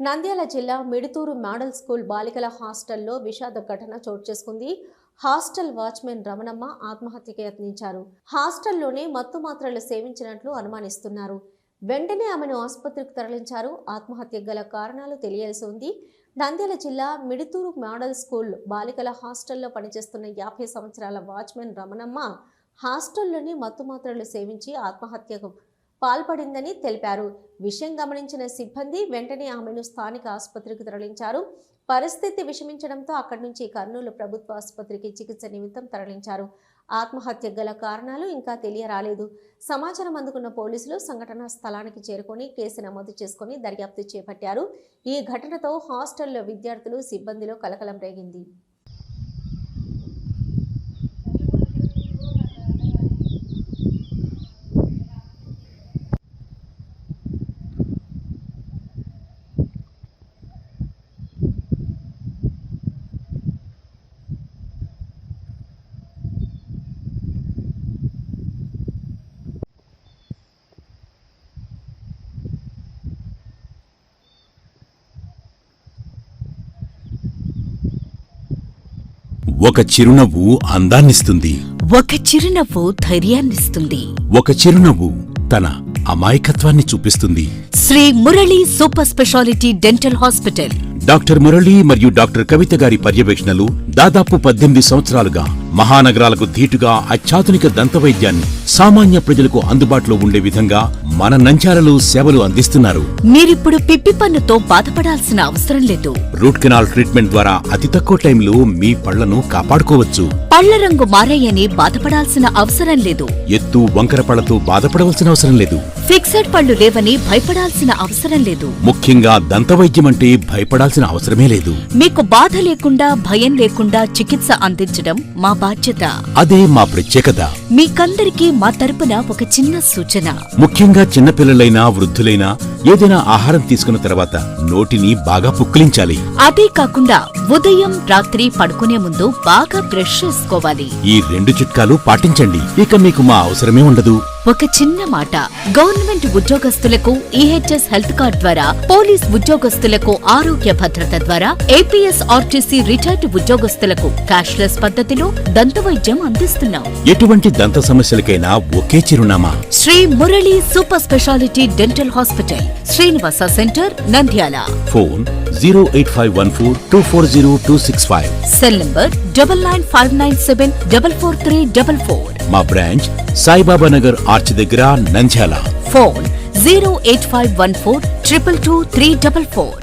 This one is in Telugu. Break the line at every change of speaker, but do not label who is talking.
నంద్యాల జిల్లా మిడుతూరు మోడల్ స్కూల్ బాలికల హాస్టల్లో విషాద ఘటన చోటు చేసుకుంది. హాస్టల్ వాచ్మెన్ రమణమ్మ ఆత్మహత్యకు యత్నించారు. హాస్టల్లోనే మత్తు మాత్రలు సేవించినట్లు అనుమానిస్తున్నారు. వెంటనే ఆమెను ఆసుపత్రికి తరలించారు. ఆత్మహత్యకు గల కారణాలు తెలియాల్సి ఉంది. నంద్యాల జిల్లా మిడుతూరు మోడల్ స్కూల్ బాలికల హాస్టల్లో పనిచేస్తున్న 50 సంవత్సరాల వాచ్మెన్ రమణమ్మ హాస్టల్లోనే మత్తు మాత్రలు సేవించి ఆత్మహత్యకు పాల్పడిందని తెలిపారు. విషయం గమనించిన సిబ్బంది వెంటనే ఆమెను స్థానిక ఆసుపత్రికి తరలించారు. పరిస్థితి విషమించడంతో అక్కడి నుంచి కర్నూలు ప్రభుత్వ ఆసుపత్రికి చికిత్స నిమిత్తం తరలించారు. ఆత్మహత్య గల కారణాలు ఇంకా తెలియరాలేదు. సమాచారం అందుకున్న పోలీసులు సంఘటనా స్థలానికి చేరుకొని కేసు నమోదు చేసుకుని దర్యాప్తు చేపట్టారు. ఈ ఘటనతో హాస్టల్లో విద్యార్థులు, సిబ్బందిలో కలకలం రేగింది.
ఒక చిరునవ్వు అందాన్నిస్తుంది.
ఒక చిరునవ్వు ధైర్యాన్నిస్తుంది.
ఒక చిరునవ్వు తన అమాయకత్వాన్ని చూపిస్తుంది.
Sri Murali super speciality dental hospital.
Doctor Murali మరియు డాక్టర్ కవిత గారి పర్యవేక్షణలు దాదాపు 18 సంవత్సరాలుగా మహానగరాలకు ధీటుగా అత్యాధునిక దంతవైద్యాన్ని సామాన్య ప్రజలకు అందుబాటులో ఉండే విధంగా మన నంద్యాలలో సేవలు అందిస్తున్నారు.
మీరిప్పుడు పిప్పి పన్నుతో బాధపడాల్సిన అవసరం లేదు.
రూట్ కెనాల్ ట్రీట్మెంట్ ద్వారా అతి తక్కువ టైంలో మీ పళ్లను కాపాడుకోవచ్చు.
పళ్ల రంగు మారాయని బాధపడాల్సిన అవసరం లేదు.
ఎత్తు వంకర పళ్లతో బాధపడవలసిన అవసరం లేదు.
ఫిక్సెడ్ పళ్లు లేవని భయపడాల్సిన అవసరం లేదు.
ముఖ్యంగా దంతవైద్యం అంటే భయపడాల్సిన అవసరమే లేదు.
మీకు బాధ లేకుండా, భయం లేకుండా చికిత్స అందించడం మా బాధ్యత.
అదే మా ప్రత్యేకత.
మీకందరికీ మా తరపున ఒక చిన్న సూచన.
ముఖ్యంగా చిన్నపిల్లలైనా, వృద్ధులైనా ఏదైనా ఆహారం తీసుకున్న తర్వాత నోటిని బాగా పుక్కిలించాలి.
అదే కాకుండా ఉదయం, రాత్రి పడుకునే ముందు బాగా బ్రష్ చేసుకోవాలి.
ఈ 2 చిట్కాలు పాటించండి. ఇక మీకు మా అవసరమే ఉండదు.
ఒక చిన్న మాట, గవర్నమెంట్ ఉద్యోగస్తులకు ఈహెచ్ఎస్ హెల్త్ కార్డ్ ద్వారా, పోలీస్ ఉద్యోగస్తులకు ఆరోగ్య భద్రత ద్వారా, ఏపీఎస్ ఆర్టీసీ రిటైర్డ్ ఉద్యోగస్తులకు క్యాష్లెస్ పద్ధతిలో దంతవైద్యం అందిస్తున్నాం.
ఎటువంటి దంత సమస్యలకైనా ఒకే చిరునామా,
Sri Murali super speciality dental hospital, Srinivasa center, Nandyal.
Phone 08514240265.
Cell number 9959744344.
మా బ్రాంచ్ సాయిబాబా నగర్ ఆర్చ్ దగ్గర, నంద్యాల.
ఫోన్ 08514222344.